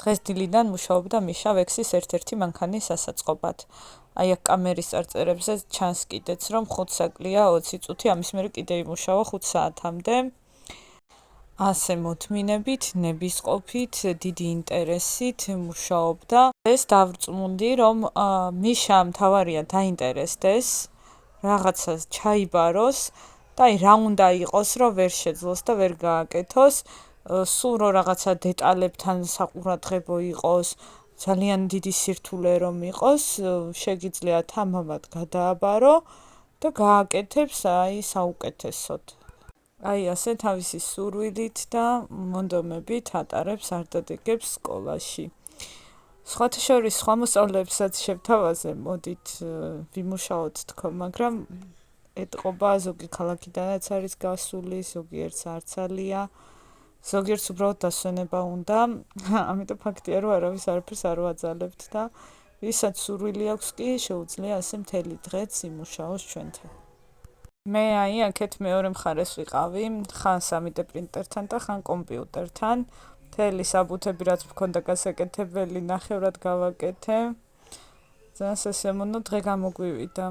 დღეს დილიდან მუშაობდა მიშა ვექსის ერთ-ერთი მანქანის სასაწყობად. აი აქ კამერის წარწერებზე ჩანს კიდეც, რომ 5 საკლია 20 წუთი, ამის მერე კიდე იმუშავა 5 საათამდე. ასე მოთმინებით, ნებისყოფით, დიდი ინტერესით მუშაობდა. ეს დავრწმუნდი, რომ მიშამ თავარია დაინტერესდეს, რაღაცას ჩაიბაროს და აი რა უნდა იყოს, რომ ვერ შეძლოს და ვერ გააკეთოს. სულ რომ რაღაცა დეტალებთან საყურადღებო იყოს, ძალიან დიდი სირთულე რომ იყოს, შეგიძლია თამამად გადააბარო და გააკეთებს აი საუკეთესოდ. აი ასე თავისი სურვილით და მონდომებით ატარებს არტადიკებს სკოლაში. სხვათა შორის სხვა მოსწავლეებსაც შევთავაზე, მოდით ვიმუშაოთ თქო, მაგრამ ეტყობა ზოგი ქალაქიდანაც არის გასული, ზოგიერთს არც ალია. ზოგიერთს უბრალოდ დასვენება უნდა, ამიტომ ფაქტია, რომ არავის არაფერს არ ვაძალებთ და ვისაც სურვილი აქვს კი შეუძლია ასე მთელი დღეც იმუშაოს ჩვენთან. მე აი აქეთ მეორე მხარეს ვიყავი, ხან 3D პრინტერთან და ხან კომპიუტერთან. მთელი საბუთები რაც მქონდა გასაკეთებელი ნახევრად გავაკეთე. ძალიან სასიამოვნო დღე გამოგვივიდა.